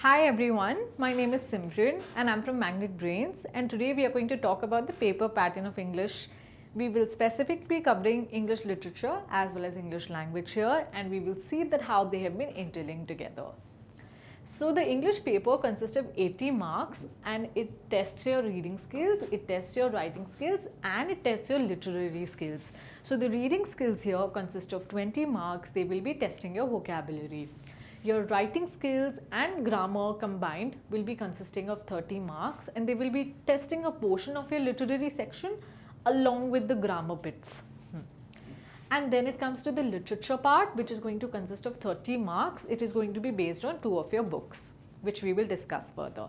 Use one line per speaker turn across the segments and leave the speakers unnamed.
Hi everyone, my name is Simran and I'm from Magnet Brains, and today we are going to talk about the paper pattern of English. We will specifically be covering English literature as well as English language here, and we will see that how they have been interlinked together. So the English paper consists of 80 marks and it tests your reading skills, it tests your writing skills and it tests your literary skills. So the reading skills here consist of 20 marks, they will be testing your vocabulary. Your writing skills and grammar combined will be consisting of 30 marks, and they will be testing a portion of your literary section along with the grammar bits. And then it comes to the literature part, which is going to consist of 30 marks. It is going to be based on 2 of your books, which we will discuss further.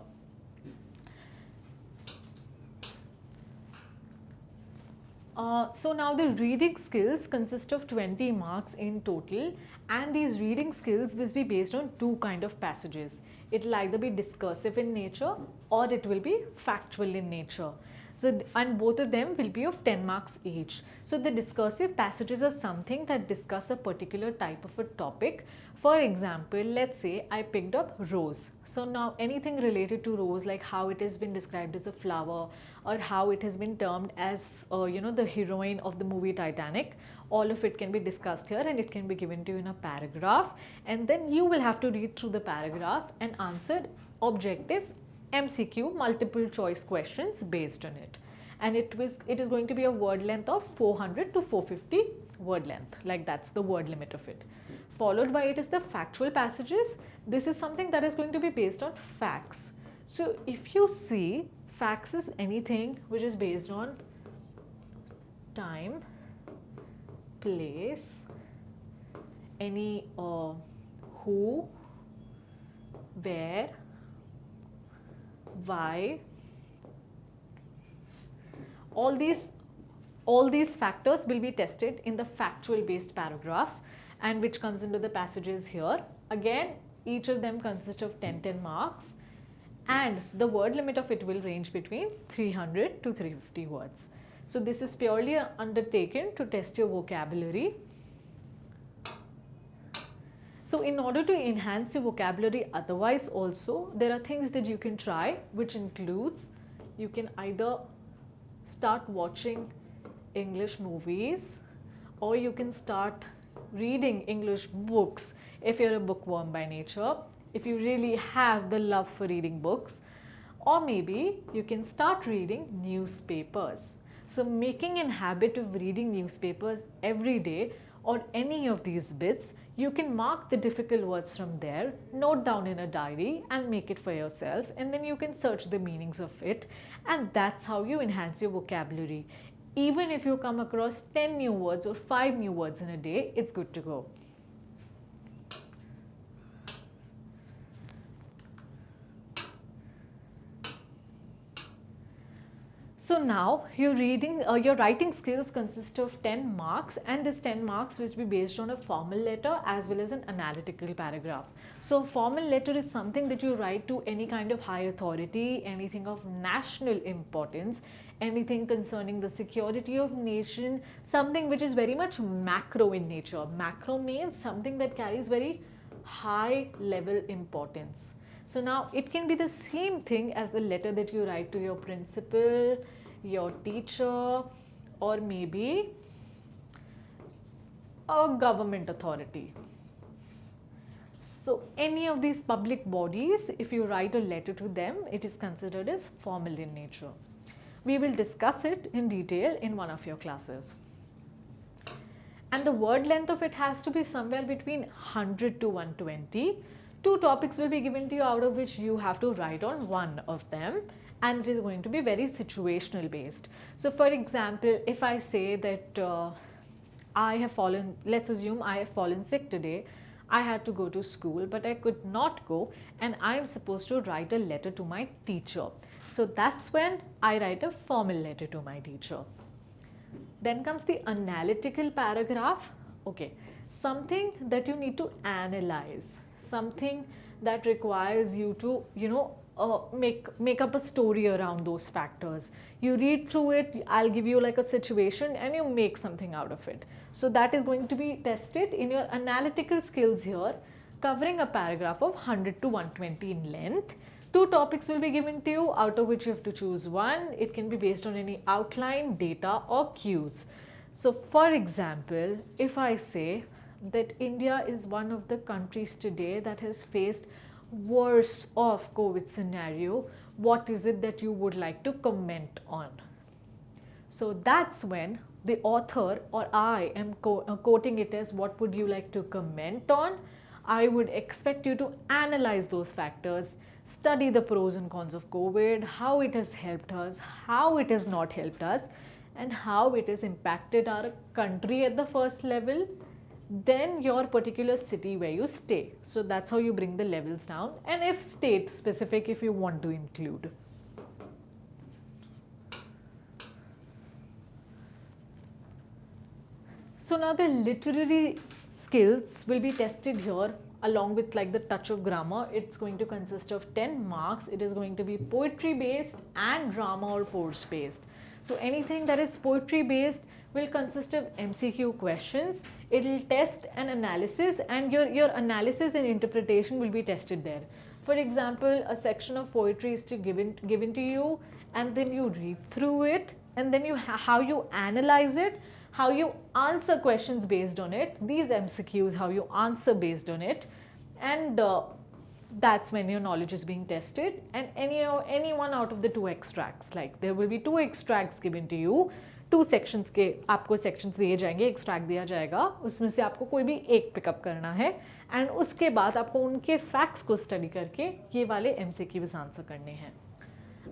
So now the reading skills consist of 20 marks in total, and these reading skills will be based on 2 kind of passages. It will either be discursive in nature or it will be factual in nature. So, and both of them will be of 10 marks each. So the discursive passages are something that discuss a particular type of a topic. For example, let's say I picked up rose. So now anything related to rose, like how it has been described as a flower or how it has been termed as the heroine of the movie Titanic, all of it can be discussed here and it can be given to you in a paragraph, and then you will have to read through the paragraph and answer objective MCQ multiple choice questions based on it. And it is going to be a word length of 400 to 450 word length, like that's the word limit of it. Followed by it is the factual passages. This is something that is going to be based on facts. So if you see, facts is anything which is based on time, place, any who, where, why, all these factors will be tested in the factual based paragraphs, and which comes into the passages here. Again, each of them consists of 10 marks, and the word limit of it will range between 300 to 350 words. So this is purely undertaken to test your vocabulary. So in order to enhance your vocabulary otherwise also, there are things that you can try, which includes you can either start watching English movies, or you can start reading English books if you're a bookworm by nature, if you really have the love for reading books, or maybe you can start reading newspapers. So making a habit of reading newspapers every day or any of these bits, you can mark the difficult words from there, note down in a diary and make it for yourself, and then you can search the meanings of it, and that's how you enhance your vocabulary. Even if you come across 10 new words or 5 new words in a day, it's good to go. So now your writing skills consist of 10 marks, and this 10 marks will be based on a formal letter as well as an analytical paragraph. So formal letter is something that you write to any kind of high authority, anything of national importance, anything concerning the security of nation, something which is very much macro in nature. Macro means something that carries very high level importance. So now it can be the same thing as the letter that you write to your principal, your teacher, or maybe a government authority. So any of these public bodies, if you write a letter to them, it is considered as formal in nature. We will discuss it in detail in one of your classes. And the word length of it has to be somewhere between 100 to 120. 2 topics will be given to you, out of which you have to write on one of them, and it is going to be very situational based. So for example, if I say that let's assume I have fallen sick today, I had to go to school but I could not go, and I am supposed to write a letter to my teacher. So that's when I write a formal letter to my teacher. Then comes the analytical paragraph. Okay, something that you need to analyze, something that requires you to make up a story around those factors. You read through it, I'll give you like a situation and you make something out of it. So that is going to be tested in your analytical skills here. covering a paragraph of 100 to 120 in length. Two topics will be given to you, out of which you have to choose one. It can be based on any outline, data or cues. So for example, if I say that India is one of the countries today that has faced worse off COVID scenario, what is it that you would like to comment on? So that's when the author or I am quoting it as what would you like to comment on. I would expect you to analyze those factors, study the pros and cons of COVID, how it has helped us, how it has not helped us, and how it has impacted our country at the first level, then your particular city where you stay. So that's how you bring the levels down, and if state specific if you want to include. So now the literary skills will be tested here along with like the touch of grammar. It's going to consist of 10 marks. It is going to be poetry based and drama or prose based. So anything that is poetry based will consist of MCQ questions. It will test an analysis, and your analysis and interpretation will be tested there. For example, a section of poetry is given to you, and then you read through it, and then how you analyze it, how you answer questions based on it, these MCQs, how you answer based on it, and that's when your knowledge is being tested. And any one out of the two extracts, like there will be two extracts given to you, two sections के आपको sections दिए जाएंगे, extract दिया जाएगा, उसमें से आपको कोई भी एक पिकअप करना है, एंड उसके बाद आपको उनके फैक्ट्स को स्टडी करके ये वाले MCQs आंसर करने हैं.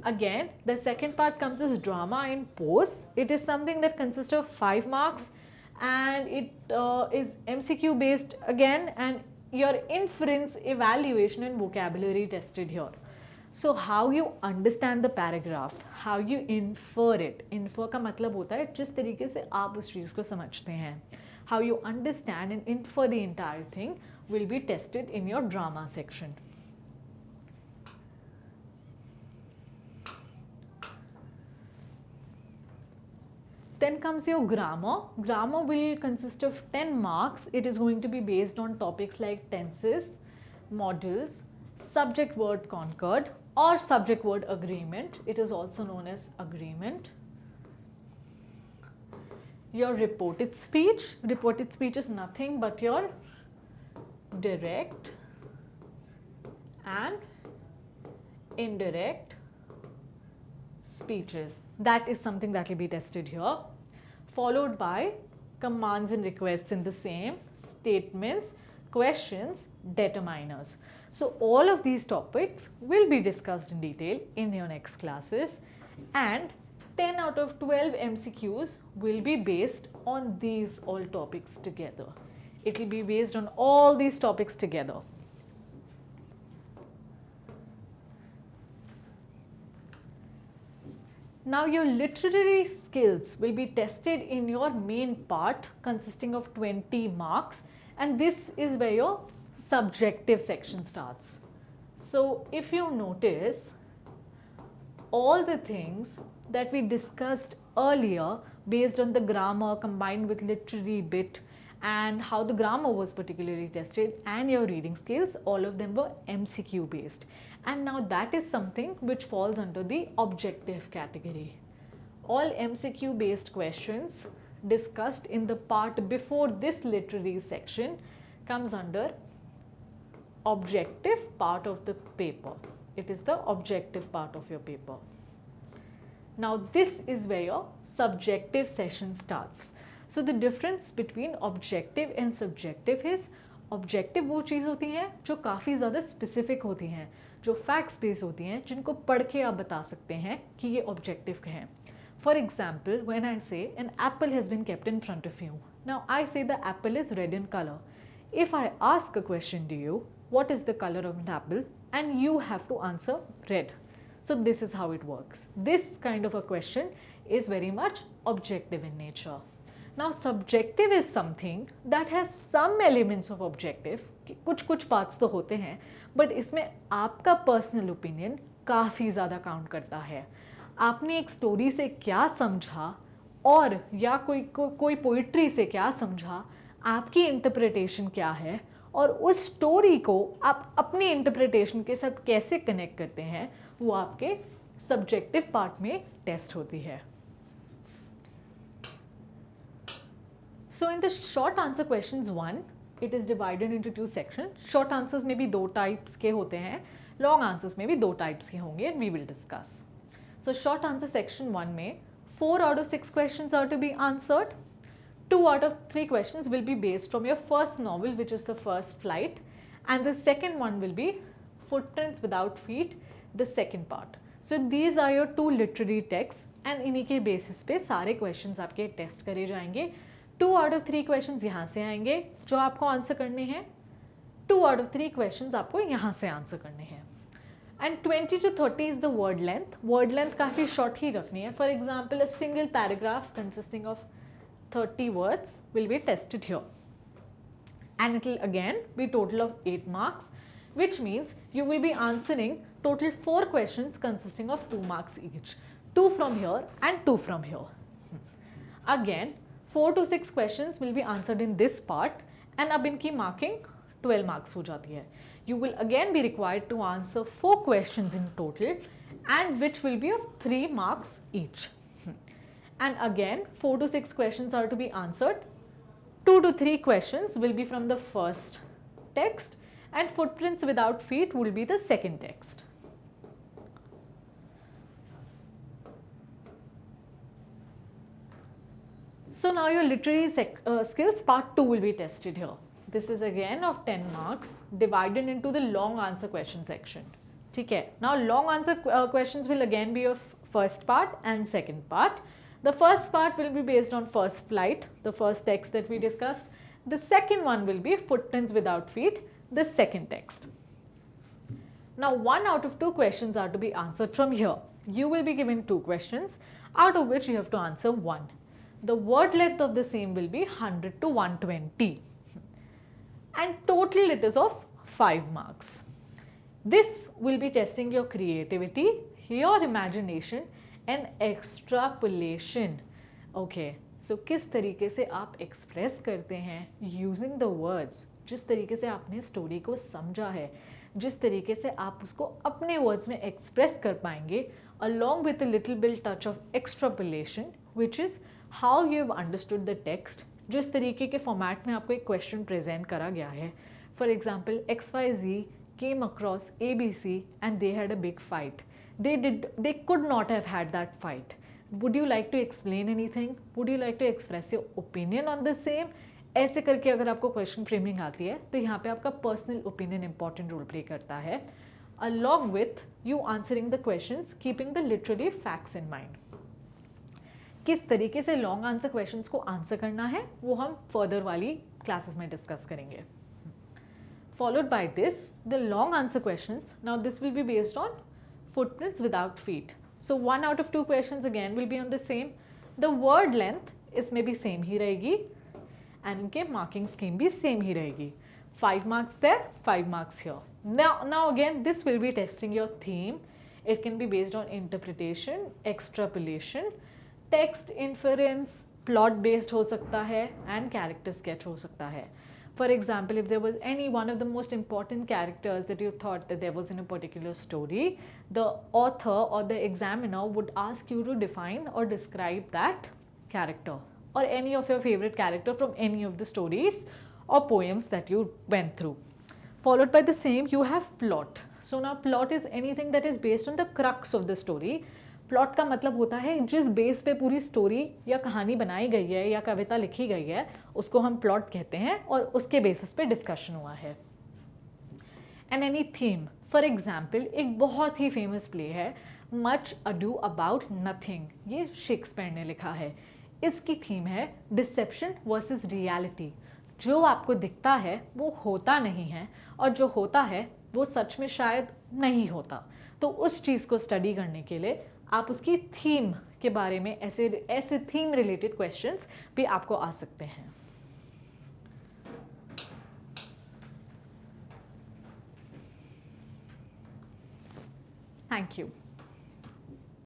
Again, the second part comes as drama in prose. It is something that consists of 5 marks, and it is MCQ based again, and your inference, evaluation and vocabulary tested here. So how you understand the paragraph, how you infer it. Infer का मतलब होता है जिस तरीके से आप उस चीज़ को समझते हैं. How you understand and infer the entire thing will be tested in your drama section. Then comes your grammar. Grammar will consist of 10 marks. It is going to be based on topics like tenses, modals, subject word concord or subject word agreement. It is also known as agreement. Your reported speech. Reported speech is nothing but your direct and indirect speeches. That is something that will be tested here, followed by commands and requests in the same, statements, questions, determiners. So all of these topics will be discussed in detail in your next classes, and 10 out of 12 MCQs will be based on these all topics together. It will be based on all these topics together. Now your literary skills will be tested in your main part consisting of 20 marks, and this is where your subjective section starts. So if you notice, all the things that we discussed earlier based on the grammar combined with literary bit and how the grammar was particularly tested and your reading skills, all of them were MCQ based. And now that is something which falls under the objective category. All MCQ based questions discussed in the part before this literary section comes under objective part of the paper. It is the objective part of your paper. Now this is where your subjective session starts. So the difference between objective and subjective is, objective वो चीज़ होती हैं जो काफ़ी ज़्यादा specific होती हैं, जो facts base होती हैं, जिनको पढ़ के आप बता सकते हैं कि ये ऑब्जेक्टिव हैं. For example, when I say an apple has been kept in front of you, now I say the apple is red in colour. If I ask a question to you, what is the color of an apple, and you have to answer red. So this is how it works. This kind of a question is very much objective in nature. Now subjective is something that has some elements of objective. कुछ parts तो होते हैं, but इसमें आपका personal opinion काफ़ी ज़्यादा count करता है. आपने एक story से क्या समझा और या कोई poetry से क्या समझा, आपकी interpretation क्या है, और उस स्टोरी को आप अपनी इंटरप्रिटेशन के साथ कैसे कनेक्ट करते हैं वो आपके सब्जेक्टिव पार्ट में टेस्ट होती है. So in the short answer questions 1, it is divided into 2 sections. Short answers में भी 2 types के होते हैं, long answers में भी 2 types के होंगे, and we will discuss. So short answer section 1 में 4 out of 6 questions are to be answered. 2 out of 3 questions will be based from your first novel, which is The First Flight, and the second one will be Footprints Without Feet, the second part. So these are your 2 literary texts, and इन्हीं के basis पे सारे questions आपके test करे जाएंगे. 2 out of 3 questions यहाँ से आएंगे जो आपको आंसर करने हैं. 2 out of 3 questions आपको यहाँ से आंसर करने हैं. And 20 to 30 is the word length. Word length काफ़ी short ही रखनी है. For example, a single paragraph consisting of 30 words will be tested here. And it will again be total of 8 marks, which means you will be answering total 4 questions consisting of 2 marks each. 2 from here and 2 from here. Again, 4 to 6 questions will be answered in this part, and अब इनकी marking 12 marks हो जाती है. You will again be required to answer 4 questions in total, and which will be of 3 marks each. And again 4 to 6 questions are to be answered. 2 to 3 questions will be from the first text, and Footprints Without Feet will be the second text. So now your literary skills part 2 will be tested here. This is again of 10 marks divided into the long answer question section. ठीक है. Now long answer questions will again be of first part and second part. The first part will be based on First Flight, the first text that we discussed. The second one will be Footprints Without Feet, the second text. Now 1 out of 2 questions are to be answered from here. You will be given 2 questions, out of which you have to answer 1. The word length of the same will be 100 to 120, and total it is of 5 marks. This will be testing your creativity, your imagination and extrapolation. Okay, so किस तरीके से आप express करते हैं using the words, जिस तरीके से आपने story को समझा है, जिस तरीके से आप उसको अपने words में express कर पाएंगे, along with a little bit touch of extrapolation, which is how you have understood the text. जिस तरीके के फॉर्मेट में आपको एक क्वेश्चन प्रेजेंट करा गया है. For example XYZ came across ABC and they had a big fight. They could not have had that fight. Would you like to explain anything? Would you like to express your opinion on the same? ऐसे करके अगर आपको question framing आती है तो यहाँ पे आपका personal opinion important role play करता है, along with you answering the questions keeping the literary facts in mind. किस तरीके से लॉन्ग आंसर क्वेश्चंस को आंसर करना है वो हम फर्दर वाली क्लासेस में डिस्कस करेंगे. Followed by this the long answer questions. Now this will be based on footprints without feet. So 1 out of 2 questions again will be on the same. The word length इसमें भी same ही रहेगी and इनके marking scheme भी same ही रहेगी. 5 marks there, 5 marks here. Now again this will be testing your theme. It can be based on interpretation, extrapolation, text inference, plot based हो सकता है and character sketch हो सकता है. For example, if there was any one of the most important characters that you thought that there was in a particular story, the author or the examiner would ask you to define or describe that character or any of your favorite character from any of the stories or poems that you went through. Followed by the same, you have plot. So now plot is anything that is based on the crux of the story. Plot का मतलब होता है जिस base पे पूरी story या कहानी बनाई गई है या कविता लिखी गई है उसको हम प्लॉट कहते हैं और उसके बेसिस पे डिस्कशन हुआ है. And any theme, for example एक बहुत ही फेमस प्ले है मच अडू अबाउट नथिंग, ये शेक्सपियर ने लिखा है. इसकी थीम है डिसेप्शन वर्सेस रियलिटी. जो आपको दिखता है वो होता नहीं है और जो होता है वो सच में शायद नहीं होता. तो उस चीज़ को स्टडी करने के लिए आप उसकी थीम के बारे में ऐसे थीम रिलेटेड क्वेश्चंस भी आपको आ सकते हैं. Thank you.